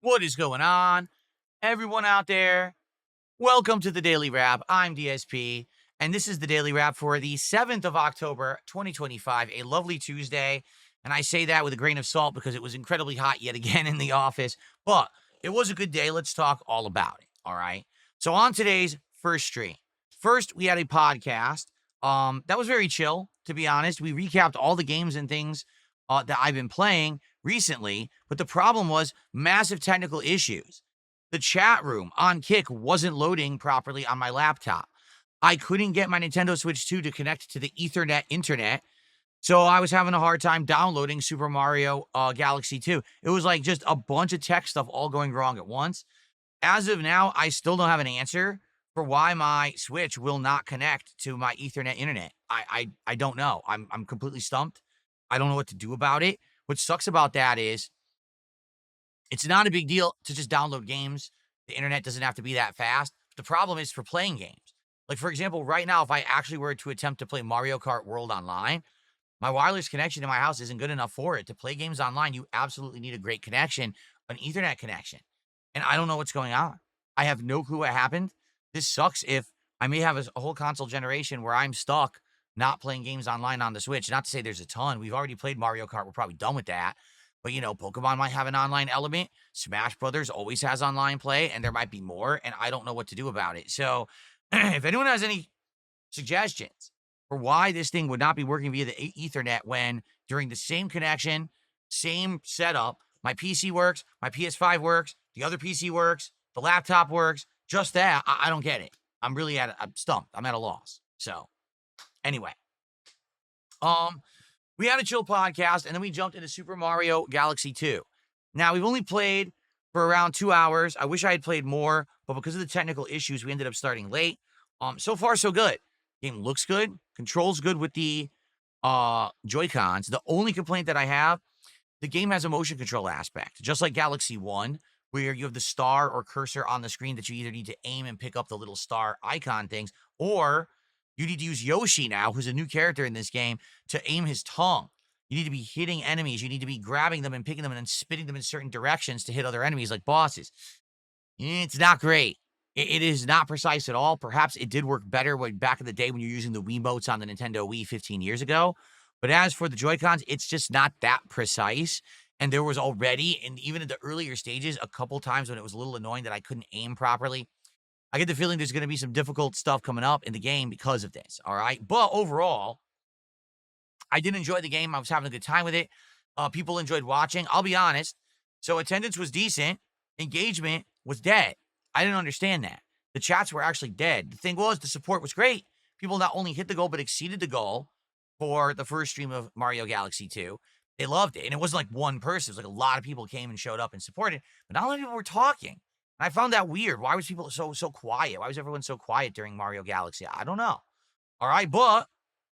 What is going on, everyone out there? Welcome to the Daily Wrap. I'm DSP, and this is the Daily Wrap for the 7th of October, 2025, a lovely Tuesday. And I say that with a grain of salt because it was incredibly hot yet again in the office, but it was a good day. Let's talk all about it. All right. So on today's first stream, first we had a podcast. That was very chill, to be honest. We recapped all the games and things that I've been playing recently, but the problem was massive technical issues. The chat room on Kick wasn't loading properly on my laptop. I couldn't get my Nintendo Switch 2 to connect to the Ethernet internet, so I was having a hard time downloading Super Mario Galaxy 2. It was like just a bunch of tech stuff all going wrong at once. As of now, I still don't have an answer for why my Switch will not connect to my Ethernet internet. I don't know. I'm completely stumped. I don't know what to do about it. What sucks about that is it's not a big deal to just download games. The internet doesn't have to be that fast. The problem is for playing games. Like, for example, right now, if I actually were to attempt to play Mario Kart World Online, my wireless connection to my house isn't good enough for it. To play games online, you absolutely need a great connection, an Ethernet connection. And I don't know what's going on. I have no clue what happened. This sucks if I may have a whole console generation where I'm stuck not playing games online on the Switch. Not to say there's a ton. We've already played Mario Kart. We're probably done with that. But, Pokemon might have an online element. Smash Brothers always has online play, and there might be more, and I don't know what to do about it. So if anyone has any suggestions for why this thing would not be working via the Ethernet when during the same connection, same setup, my PC works, my PS5 works, the other PC works, the laptop works, just that, I don't get it. I'm stumped. I'm at a loss. So anyway, we had a chill podcast, and then we jumped into Super Mario Galaxy 2. Now, we've only played for around 2 hours. I wish I had played more, but because of the technical issues, we ended up starting late. So far, so good. Game looks good. Controls good with the Joy-Cons. The only complaint that I have, the game has a motion control aspect, just like Galaxy 1, where you have the star or cursor on the screen that you either need to aim and pick up the little star icon things, or you need to use Yoshi now, who's a new character in this game, to aim his tongue. You need to be hitting enemies. You need to be grabbing them and picking them and then spitting them in certain directions to hit other enemies like bosses. It's not great. It is not precise at all. Perhaps it did work better back in the day when you're using the Wiimotes on the Nintendo Wii 15 years ago. But as for the Joy-Cons, it's just not that precise. And there was already, and even in the earlier stages, a couple times when it was a little annoying that I couldn't aim properly. I get the feeling there's going to be some difficult stuff coming up in the game because of this, all right? But overall, I did enjoy the game. I was having a good time with it. People enjoyed watching. I'll be honest. So attendance was decent. Engagement was dead. I didn't understand that. The chats were actually dead. The thing was, the support was great. People not only hit the goal, but exceeded the goal for the first stream of Mario Galaxy 2. They loved it. And it wasn't like one person. It was like a lot of people came and showed up and supported. But not a lot of people were talking. And I found that weird. Why was people so quiet? Why was everyone so quiet during Mario Galaxy? I don't know. All right, but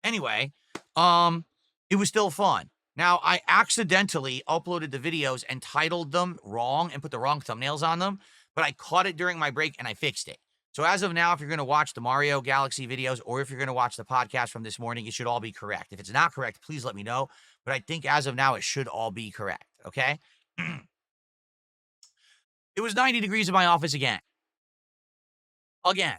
anyway, it was still fun. Now, I accidentally uploaded the videos and titled them wrong and put the wrong thumbnails on them, but I caught it during my break and I fixed it. So as of now, if you're going to watch the Mario Galaxy videos or if you're going to watch the podcast from this morning, it should all be correct. If it's not correct, please let me know. But I think as of now, it should all be correct, okay? It was 90 degrees in my office again. Again.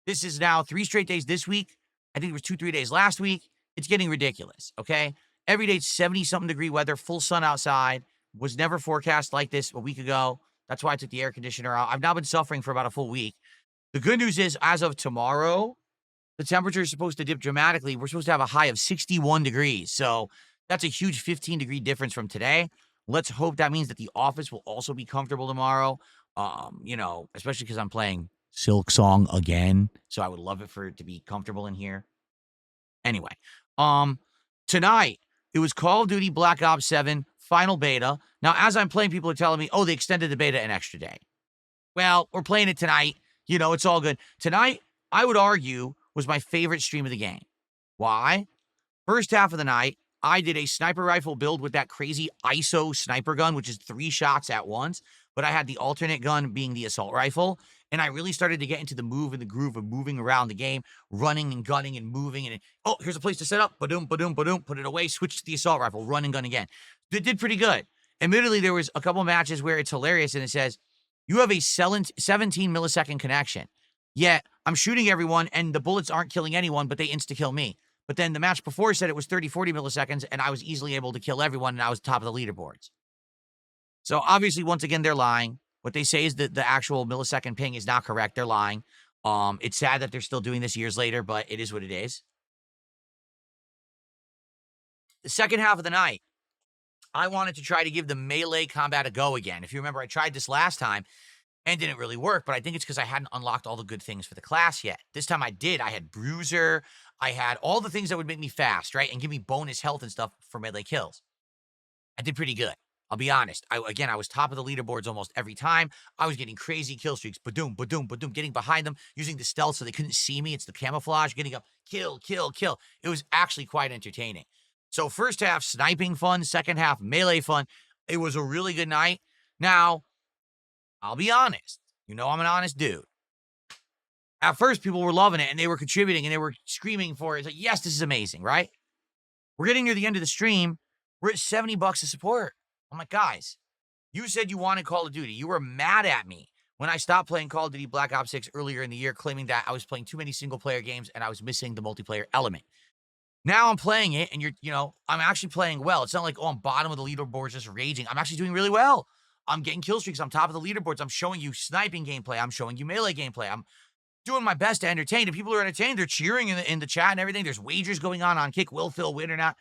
This is now 3 straight days this week. I think it was 2-3 days last week. It's getting ridiculous, okay? Every day it's 70-something degree weather, full sun outside. Was never forecast like this a week ago. That's why I took the air conditioner out. I've now been suffering for about a full week. The good news is, as of tomorrow, the temperature is supposed to dip dramatically. We're supposed to have a high of 61 degrees. So that's a huge 15-degree difference from today. Let's hope that means that the office will also be comfortable tomorrow. Especially because I'm playing Silk Song again. So I would love it for it to be comfortable in here. Anyway, tonight, it was Call of Duty Black Ops 7 final beta. Now, as I'm playing, people are telling me, oh, they extended the beta an extra day. Well, we're playing it tonight. It's all good. Tonight, I would argue, was my favorite stream of the game. Why? First half of the night, I did a sniper rifle build with that crazy ISO sniper gun, which is 3 shots at once. But I had the alternate gun being the assault rifle. And I really started to get into the move and the groove of moving around the game, running and gunning and moving. And here's a place to set up. Ba-doom, ba-doom, ba-doom. Put it away. Switch to the assault rifle. Run and gun again. It did pretty good. Admittedly, there was a couple matches where it's hilarious and it says, you have a 17 millisecond connection. Yet I'm shooting everyone and the bullets aren't killing anyone, but they insta-kill me. But then the match before said it was 30, 40 milliseconds and I was easily able to kill everyone and I was top of the leaderboards. So obviously, once again, they're lying. What they say is that the actual millisecond ping is not correct. They're lying. It's sad that they're still doing this years later, but it is what it is. The second half of the night, I wanted to try to give the melee combat a go again. If you remember, I tried this last time and didn't really work, but I think it's because I hadn't unlocked all the good things for the class yet. This time I did. I had Bruiser. I had all the things that would make me fast, right? And give me bonus health and stuff for melee kills. I did pretty good. I'll be honest. I was top of the leaderboards almost every time. I was getting crazy kill streaks. Badoom, badoom, badoom. Getting behind them, using the stealth so they couldn't see me. It's the camouflage. Getting up, kill, kill, kill. It was actually quite entertaining. So first half, sniping fun. Second half, melee fun. It was a really good night. Now, I'll be honest. You know I'm an honest dude. At first, people were loving it, and they were contributing, and they were screaming for it. It's like, yes, this is amazing, right? We're getting near the end of the stream. We're at $70 to support. I'm like, guys, you said you wanted Call of Duty. You were mad at me when I stopped playing Call of Duty Black Ops 6 earlier in the year, claiming that I was playing too many single-player games and I was missing the multiplayer element. Now I'm playing it, and I'm actually playing well. It's not like, oh, I'm bottom of the leaderboards just raging. I'm actually doing really well. I'm getting kill streaks. I'm top of the leaderboards. I'm showing you sniping gameplay. I'm showing you melee gameplay. I'm doing my best to entertain. If people are entertained, they're cheering in the chat and everything. There's wagers going on Kick. Will Phil win or not?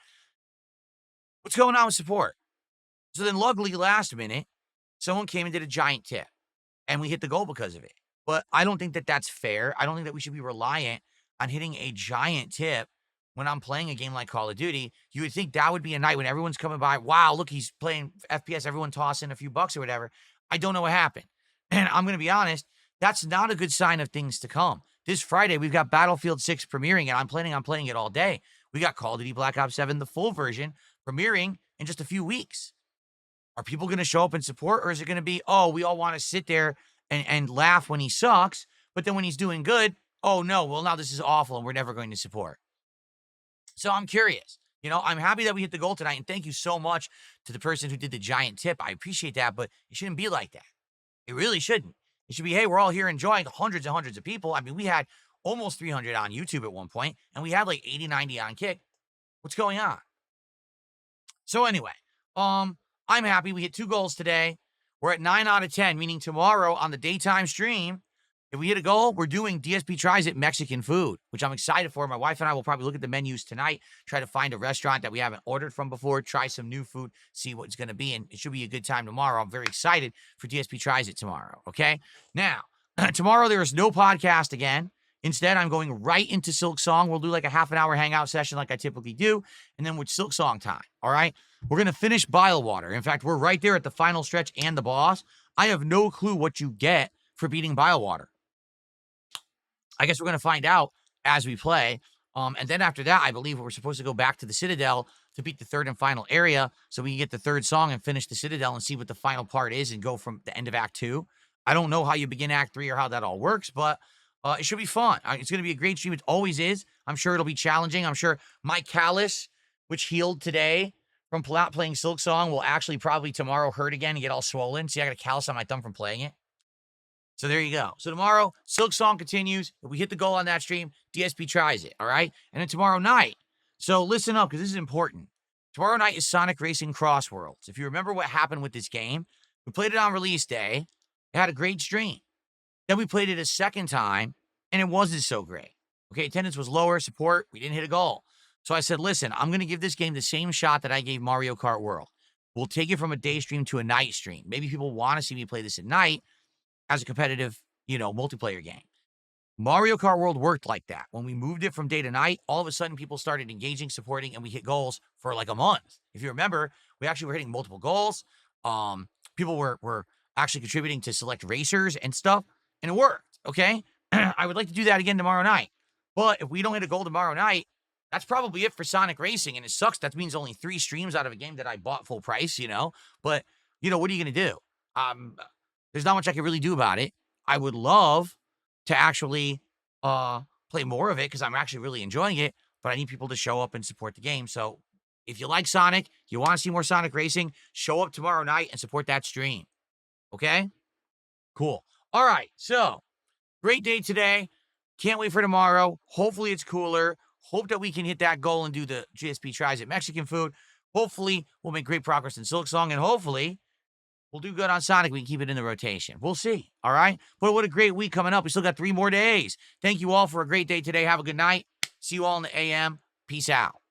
What's going on with support? So then luckily last minute, someone came and did a giant tip and we hit the goal because of it. But I don't think that that's fair. I don't think that we should be reliant on hitting a giant tip when I'm playing a game like Call of Duty. You would think that would be a night when everyone's coming by. Wow, look, he's playing FPS. Everyone toss in a few bucks or whatever. I don't know what happened. And I'm going to be honest, that's not a good sign of things to come. This Friday, we've got Battlefield 6 premiering, and I'm planning on playing it all day. We got Call of Duty Black Ops 7, the full version, premiering in just a few weeks. Are people going to show up and support, or is it going to be, oh, we all want to sit there and laugh when he sucks, but then when he's doing good, oh, no, well, now this is awful, and we're never going to support. So I'm curious. I'm happy that we hit the goal tonight, and thank you so much to the person who did the giant tip. I appreciate that, but it shouldn't be like that. It really shouldn't. It should be, hey, we're all here enjoying hundreds and hundreds of people. I mean, we had almost 300 on YouTube at one point, and we had like 80, 90 on Kick. What's going on? So anyway, I'm happy we hit 2 goals today. We're at 9 out of 10, meaning tomorrow on the daytime stream, if we hit a goal, we're doing DSP Tries It Mexican food, which I'm excited for. My wife and I will probably look at the menus tonight, try to find a restaurant that we haven't ordered from before, try some new food, see what it's going to be, and it should be a good time tomorrow. I'm very excited for DSP Tries It tomorrow, okay? Now, tomorrow there is no podcast again. Instead, I'm going right into Silk Song. We'll do like a half an hour hangout session like I typically do, and then with Silk Song time, all right? We're going to finish Bile Water. In fact, we're right there at the final stretch and the boss. I have no clue what you get for beating Bile Water. I guess we're going to find out as we play. And then after that, I believe we're supposed to go back to the Citadel to beat the third and final area so we can get the third song and finish the Citadel and see what the final part is and go from the end of Act 2. I don't know how you begin Act 3 or how that all works, but it should be fun. It's going to be a great stream. It always is. I'm sure it'll be challenging. I'm sure my callus, which healed today from playing Silk Song, will actually probably tomorrow hurt again and get all swollen. See, I got a callus on my thumb from playing it. So there you go. So tomorrow, Silk Song continues. If we hit the goal on that stream, DSP tries it, all right? And then tomorrow night, so listen up because this is important. Tomorrow night is Sonic Racing Cross Worlds. If you remember what happened with this game, we played it on release day. It had a great stream. Then we played it a second time, and it wasn't so great. Okay, attendance was lower, support, we didn't hit a goal. So I said, listen, I'm going to give this game the same shot that I gave Mario Kart World. We'll take it from a day stream to a night stream. Maybe people want to see me play this at night as a competitive, multiplayer game. Mario Kart World worked like that. When we moved it from day to night, all of a sudden people started engaging, supporting, and we hit goals for like a month. If you remember, we actually were hitting multiple goals. People were actually contributing to select racers and stuff, and it worked, okay? I would like to do that again tomorrow night. But if we don't hit a goal tomorrow night, that's probably it for Sonic Racing, and it sucks. That means only 3 streams out of a game that I bought full price, But, what are you going to do? There's not much I can really do about it. I would love to actually play more of it because I'm actually really enjoying it, but I need people to show up and support the game. So If you like Sonic, you want to see more Sonic racing, show up tomorrow night and support that stream. Okay? Cool. All right. So, great day today. Can't wait for tomorrow. Hopefully it's cooler. Hope that we can hit that goal and do the GSP tries at Mexican food. Hopefully we'll make great progress in Silksong, and hopefully we'll do good on Sonic. We can keep it in the rotation. We'll see. All right. But what a great week coming up. We still got 3 more days. Thank you all for a great day today. Have a good night. See you all in the AM. Peace out.